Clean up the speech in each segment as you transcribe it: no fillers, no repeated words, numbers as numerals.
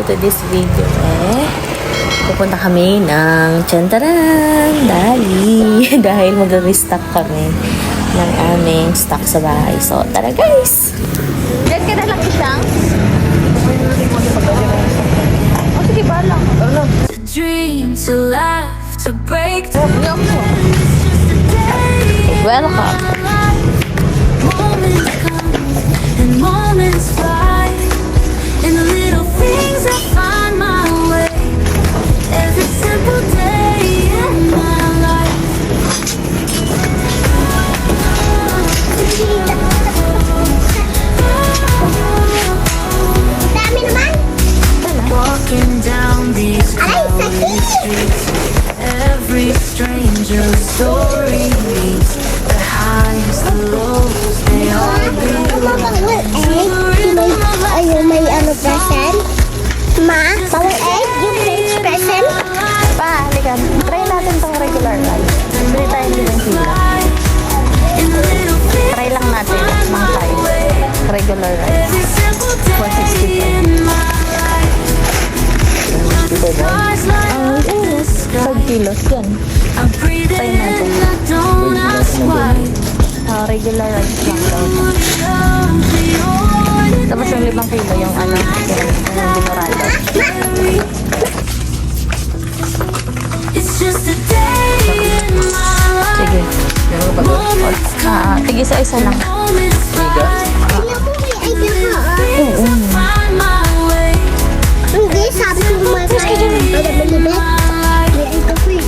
for today's video pupunta kami ng Chantaran dahil mag-restock kami ng aming stock sa bahay. So, tara guys! Diyan ka na lang isang? Oh, sige, balang. To dream, to laugh, to break, to Welcome! moments come and moments fly. In the little things I find my way. Every simple day in my life. Dami naman. Walking down these crowded streets, every stranger story meets the highs, the lows, they all belong. May ano present? Ma, bawal egg? Yung French present? Pa, halika. Try natin tong regular rice. Bili tayo din ng sila. Try lang natin ng size. Regular rice. 5 kilos yan. Try natin. Regular rice lang daw. Tapos yung 5 kilo yung ano, yung dinurado. It's just a day in my life. Sige. Moments come, Tigil sa isa lang. moments fly. Hindi ako may egg na Find my way. Hindi, sabi ko may kain. Para malibet. May egg ako eh.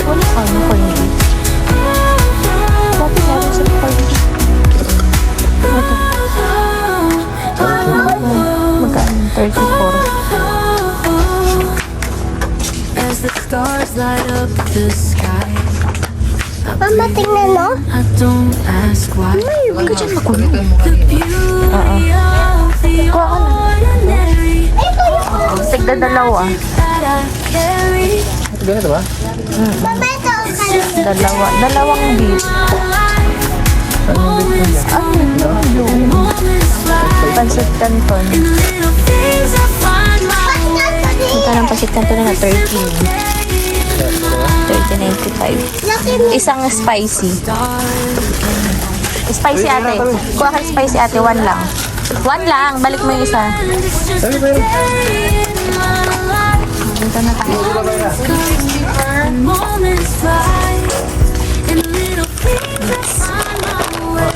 Wala ka ano corn beef. Dati meron sa corn beef. Ito. Magkaan? 34. As the stars light up the sky, Mama, tingnan mo. I don't ask why. Huwag ka dyan makulo. The beauty of the ordinary Tigda dalawa. that I carry. Mama, ito ang kanin. Dalawang beef. Moments come, moments fly. Pansit canton. In the little things I find my way. Ito ng pansit canton na 13. 30.95. Laki mo. Isang spicy. Spicy ate. Kuha ka spicy ate. 1 lang. 1 lang. Balik mo yung isa. It's just a day in my life. Dito na tayo. Moments fly. In the little things I find my way.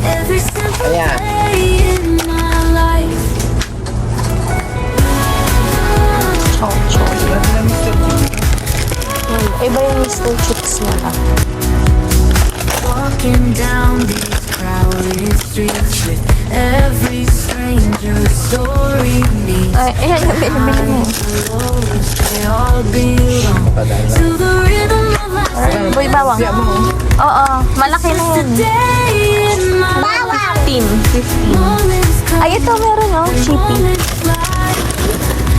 Every simple day in my life. Chow chow. Iba yung Mr. Chips na ka. Walking down these crowded streets with every stranger story meets. Ay, ayan yung binibili mo. They all belong to the rhythm of life. Boy, bawang. Oo, malaki na yan. Day in my life. 15. Moments come, Ay, ito meron oh. Chippy. moments fly.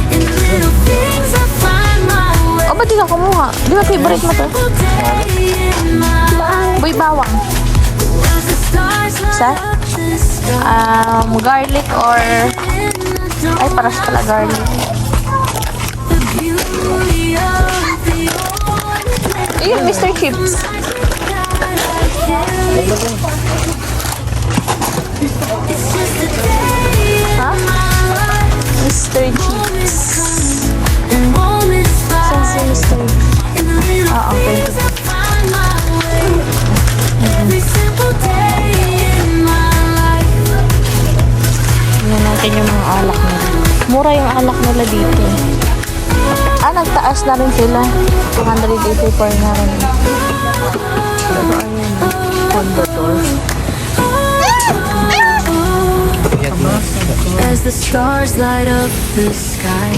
In the little things I find my way. O, ba't di ka kumuha? Di ba favorite mo to? Day in my life. Boy, bawang. As the stars Sa? light up the sky. Garlic or... In the dawn, Ay, paras pala garlic. the beauty of the ordinary. Ayun, Mr. Chips. It's just a day in Ha? my life. Mr. Chips. And moments Saan si fly. Mr. In the little okay. things I find my way. Every simple day in my life. Tingnan natin yung mga alak nila. Mura yung alak nila dito. Nagtaas na rin sila. 284 na rin. Pero ayun. Condor. As the stars light up the sky.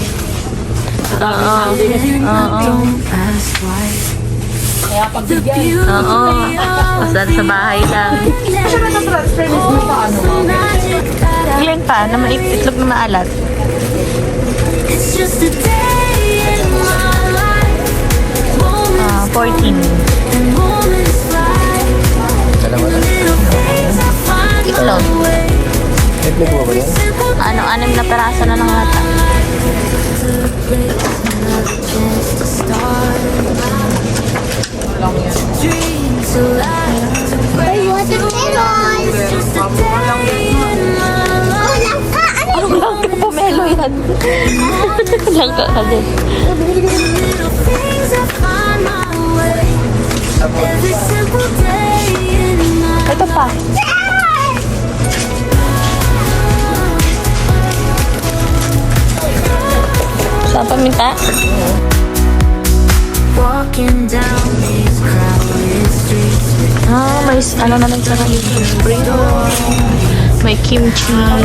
And I don't ask why. The beauty of Basta sa bahay lang. magic that I. Ilan pa na itlog na maalat? It's just a day in my life. Moments 14. and moments fly. Dalawa lang. Little things I find Itlog. my way. Netflix mo ba yun? Nasa na lang ata. Ay, watermelon! Oh, langka! Ano Anong langka? Pomelo yan. Langka ka din. Little things I find my way. Every simple day in my Ito pa. Saan paminta? walking down these crowded streets. Ah, may ano naman sa kanila. Spring roll. May kimchi. I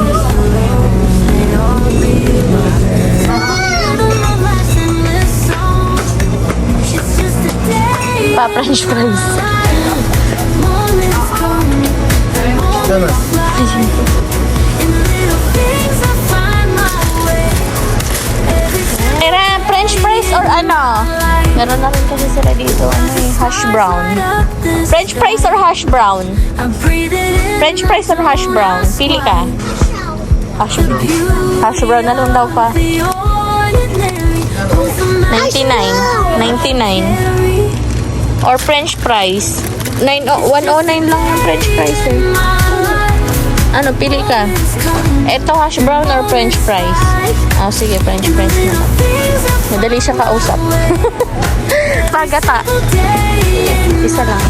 don't know life's endless song. It's just a day. Pa, french fries. Moments come, moments fly. In the little things I find my way. Every step Era, french fries or ano? Meron na rin kasi sila dito. Ano eh, hash brown. of this, French fries or hash brown? I breathe it in. French fries or hash brown? Pili ka. Hash brown. Hash brown na lang daw pa. The ordinary, holds the 99. 99. Or french fries. 109 lang yung french fries eh. Ano, pili ka. Ito, hash brown or french fries? Ah, sige, french fries na. Madali siya kausap. Pagata. Isa lang.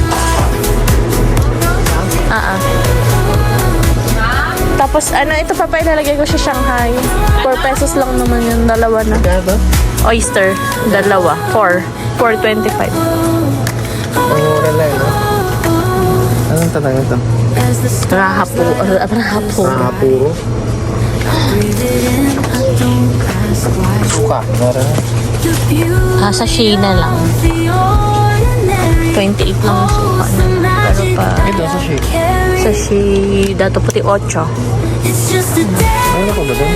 Tapos, ano, ito pa ilalagay ko sa Shanghai. 4 pesos lang naman yung dalawa na. Oyster, dalawa. 4.25. Ang mura lang, no? Anong tatang ito? Rahapo. Rahapo. Puro. Suka. Mura na. Ah, sa Sheena lang. 28 lang yung suka na. Pero pa, Ito, sushi. sa Dato Puti 8. Ano ko ba doon?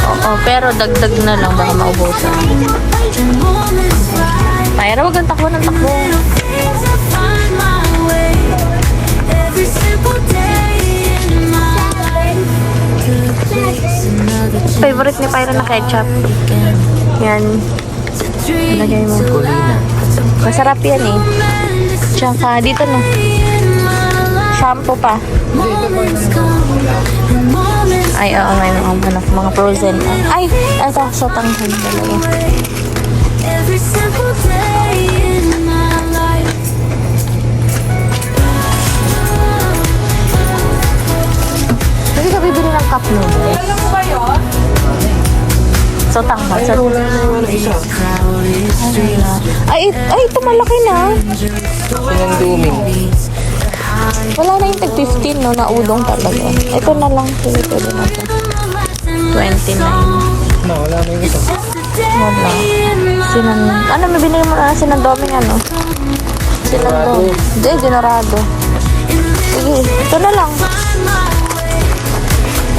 Oo, pero dagdag na lang. Baka maubusan. Mayra, wag kang takbo ng takbo. Favorite ni Pyra na ketchup. Yan. Lagay mo. Masarap yan eh. Tsaka dito no. Shampoo pa. Ay, oo, may mga frozen. Ay, ito, sotanghon dalawa. Every simple day in my life. Hindi ka bibili ng cup noodles. Sotanghon. Ay, ito malaki na. Sinanduming. Wala na yung tag-15, no? Naudong talaga. Ito na lang. Ito na to. 29. No, wala na yung ito. Wala. Ano, may binili mo na sinandoming ano? Sinandom. Hindi, dinarado. Sige, ito na lang.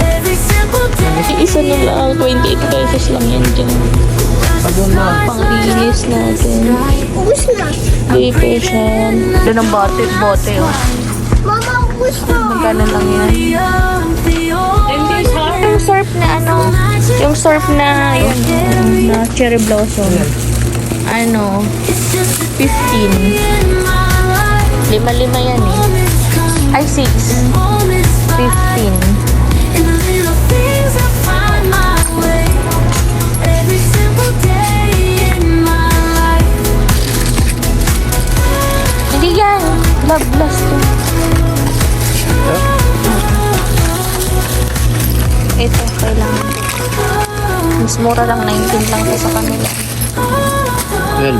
Every simple day. Isa na lang. 28 pesos lang yan dyan. Pagod na. Pang-release natin. Ubus na. Vacation. Doon ang bote, oh. Mama, ubus na. Magkano lang yan? The ordinary. Yung surf na ano, yung surf na, yun, na cherry blossom. Ano, 15. Lima-lima yan eh. Ay, 6. 15. In the little things I find my way. Every simple day in my life. Hindi yan. Love blast to. Ito, kailangan. Mas mura lang, 19 lang ito sa kanila. 12.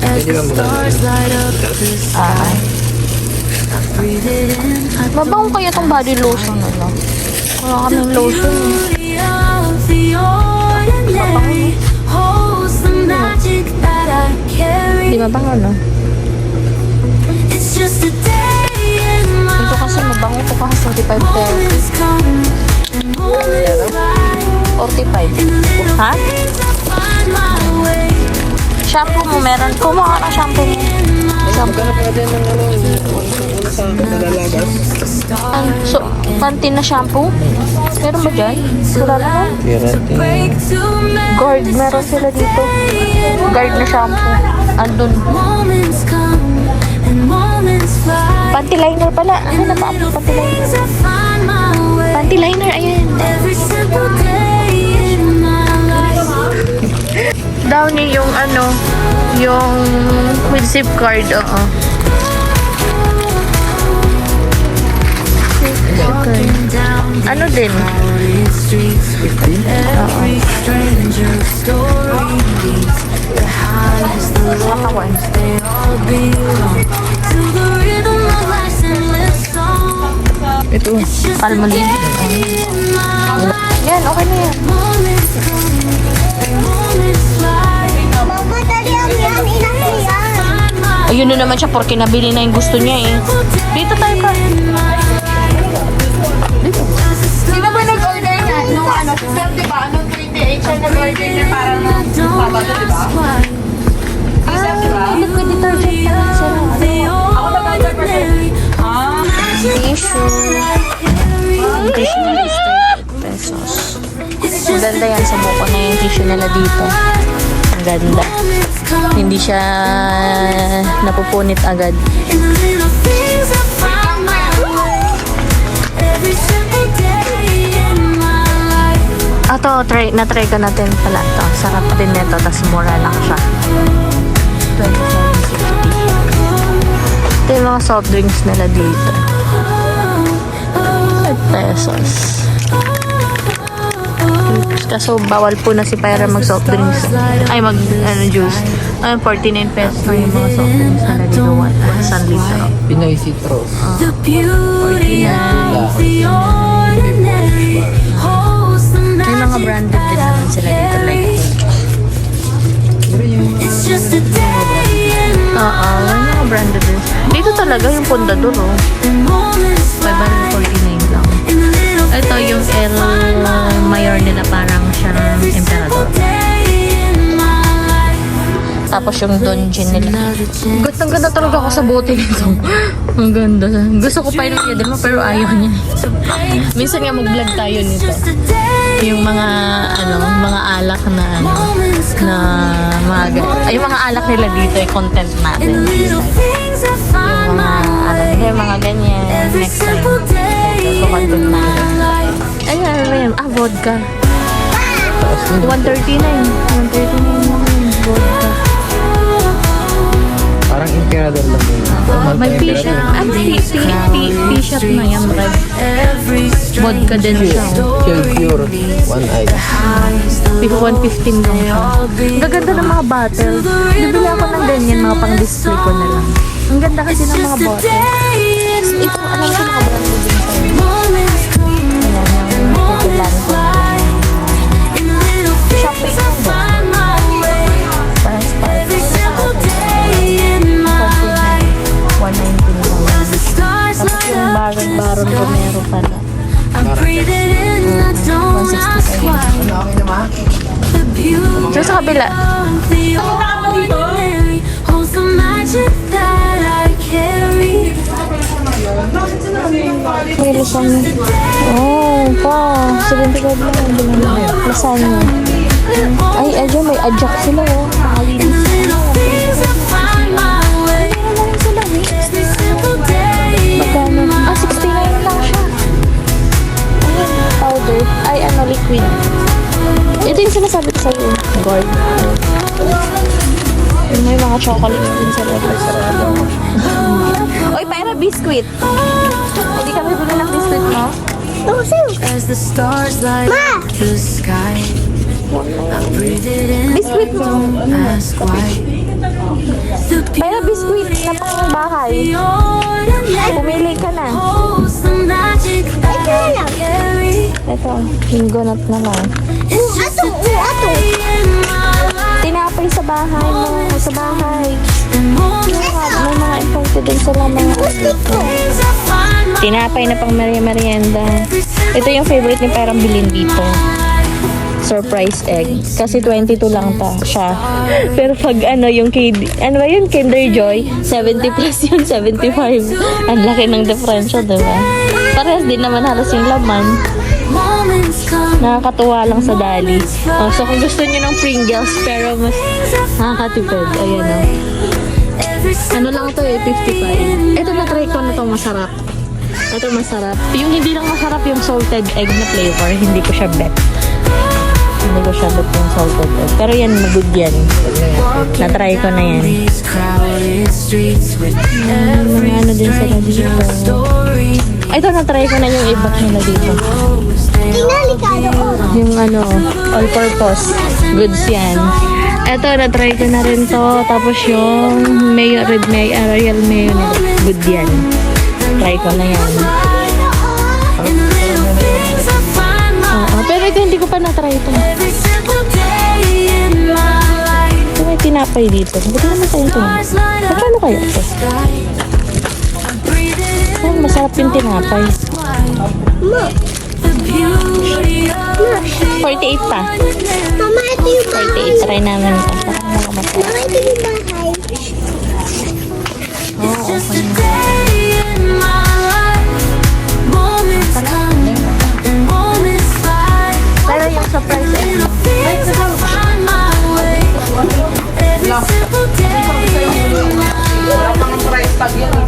As Pwede the lang ba? stars light up the sky. I breathe it in. I Mabango kaya tong body lotion na lang. Wala kaming lotion eh. beauty of the ordinary holds the magic that I carry. Hindi mabango, no? It's just a day in my Ito kasi mabango ko kasi 45 pesos. moments come and moments fly. 45. In the little Ha? things I find my way. Shampoo mo meron? Kumuha ka ng shampoo mo. Shampoo. Magkano pa din ng ano? sa nalalagas. So, panty na shampoo? Meron ba dyan? Wala naman. Guarantee. Guard, meron sila dito. Guard na shampoo. Andun. Moments come and moments fly. Panty liner pala. Ano na pa? Panty liner. I find my way. Panty liner, ayan. Every simple day in my life. Downy yung ano, yung with zip card, oo. Walking down Ano din? crowded streets. Every stranger story leads. The highs, the lows, they all belong to the rhythm of life's endless song. Ito. It's just a Palmolive. day in my life. Yan, okay na yan. Moments come and moments fly. Mama, dali ang yan. Inak mo yan. Find my Ayun na naman siya porque nabili na yung gusto niya eh. Dito tayo ka. Sino ba nag-order niya? Nung ano, sir, di ba? Nung 28 siya nag-order niya parang Sabado, di ba? Sir, di ba? Liquid detergent na lang sila. Ako nag-order pa sir. Ah, Tissue. Tissue nila is 30 pesos. Ang ganda yan. Sa buko na yung tissue nila dito. Ang ganda. Hindi siya napupunit agad. In the little things I find my way. Every simple day in my life. Ato, na-try ko natin pala ito. Sarap din nito. Tapos mura lang siya. 27.50. Ito yung mga soft drinks nila dito. 5 pesos. Kaso bawal po na si Pyra mag soft drinks. Ay, juice. Ay, 49 pesos na yung mga soft drinks nila dito. 1 litro. Pinoy Citrus. The beauty of the ordinary holds the May mga magic branded din naman sila dito. Like, It's just a day in oo, may mga branded din. Dito talaga yung Pondador, oh. and moments fly. 549 lang. In the little Ito yung El Mayor nila, parang siyang emperador. day in my life. Tapos yung Donjin nila. Another chance. Ang ganda talaga ako sa bote nito. Ang ganda. Gusto ko pa yung din mo pero ayaw niya. Minsan nga mag-vlog tayo nito. Just a day. Yung mga mga alak na Moments na mga ay yung mga alak nila dito ay content natin. in the little things I Yung find mga my way. yung mga ganyan Every next time. simple day So content in my natin. life. Ay, ano ba yan? Ah, vodka. 139. 139 lang yung vodka. Parang emperador lang yun. May p-shot. Ah, p-shot na yan, red. Every Vodka din siya. Chill Pure. One eye. 115 lang siya. Ang gaganda ng mga bottle. Bibili ako ng ganyan, mga pang-display ko na lang. Ang ganda kasi ng mga bottle. Ito, alam ko mga brand din sa'yo. moments come Ayan, yung pupulan ko. in the little Shopping things I lang ba? find my way. Parang Every sparkle. simple day in my life. 119 lang. As the stars Tapos light yung up Baron Romero pala. I'm breathing in, I don't ask why. The beauty So sa kabila, of the ordinary holds the magic that I carry. may lasagna. Oh, pa. 75 lang. Lasagna. Ay, adyan, may adjak sila, oh. In the little things I find my way. Every simple day in Magkano? my Ah, 69 lang siya. Ayun, powder. Ay, liquid. Ito yung sinasabi ko sa'yo. Gold. May mga chocolate din sa labas. Oy, para biscuit. Hindi kami bili ng biscuit mo? as the stars light up the sky. I breathe it in, Biscuit mo. don't ask why. The Para biscuit na pang bahay. ordinary Pumili ka na. holds the magic that I carry. Ito, hinggonat na lang. It's just a day in my life. Tinapay sa bahay mo. Sa bahay. And moments May mga imported din sila mga things I find my tinapay na pang merienda. every simple Ito yung favorite niya, parang bilhin dito. surprise egg. Kasi 22 lang ta siya. Pero pag yung ano ba yun, Kinder Joy, 70 plus yun, 75. Ang laki ng differential, diba? Parehas din naman halos yung laman. Moments come. Nakakatuwa lang sa Dali. Oh, so kung gusto niyo ng Pringles pero mas nakakatipid, ayan o. Ano lang to 55. Ito na-try ko na to, masarap. Ito masarap. Yung hindi lang masarap yung salted egg na flavor, hindi ko siya bet. Hindi ko siya bet yung salted egg. Pero yan, good yan. Na-try ko na yan. These crowded streets with Mga ano din sila dito. Ito, na-try ko na yung iba nila dito. Inalikado ko. Yung all-purpose goods yan. Ito, na-try ko na rin to. Tapos yung mayo, red mayo, royal mayo nila. Good yan. Try ko na yan. in the little things I find my Oo, pero ito hindi ko pa na-try ito. every simple day in my life. Ito may tinapay dito. Buti naman tayo ito. Stars light up Magkano kaya ito? the sky. I'm breathing in Oh, masarap yung tinapay. the beauty of 48 pa. Mama, ito yung bahay. 48. Try namin ito. Parang makamasarap. Mama, ito yung bahay. It's just a day in my life. Moments come and moments fly. Pero yung surprise egg. Little things I find my way. Every simple day in my life. Mga price tag yan eh.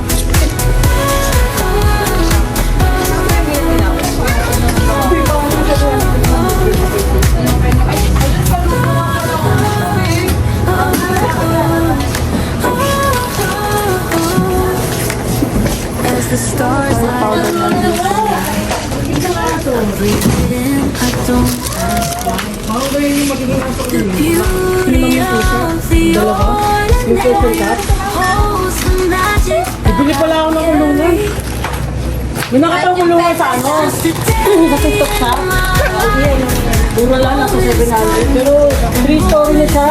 As the stars light up the sky, I'm breathing in. I don't ask why. The beauty of the ordinary holds the magic. Bili pala ako ng ulungan. May nakatang ulungan sa ano? Just a day Sa TikTok siya. in my life. Mura lang, nasa 700. Pero 3 story na siya.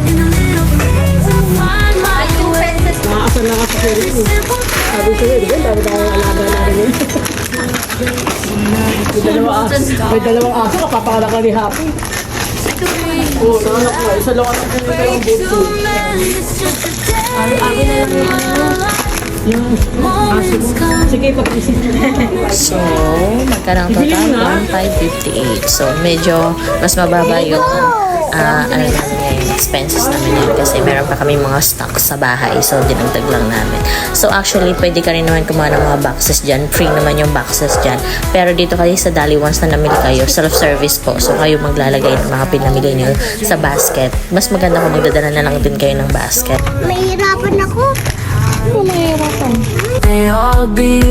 In the little things I find my way. Nakakasal na ka sa sarili. Simple Sabi ko yun, diba? Dami-dami ang alaga natin yun. May dalawang aso, kapapakala ka ni Happy. Oo, nanak mo. Isa lang ang dalawang bunso. man, it's just a day in my life. Moments come. Sige, pag-isip mo. So, magkano ang total? 1,558. So, medyo mas mababa yung namin ngayon, expenses namin yun kasi meron pa kami mga stocks sa bahay. So, dinagdag lang namin. So, actually, pwede ka rin naman kumuha ng mga boxes dyan. Free naman yung boxes dyan. Pero dito kayo sa Dali, once na namili kayo, self-service po. So, kayo maglalagay ng mga pinamili nyo sa basket. Mas maganda kung magdadala na lang din kayo ng basket. Mahirapan ako. Ano mahirapan? They all be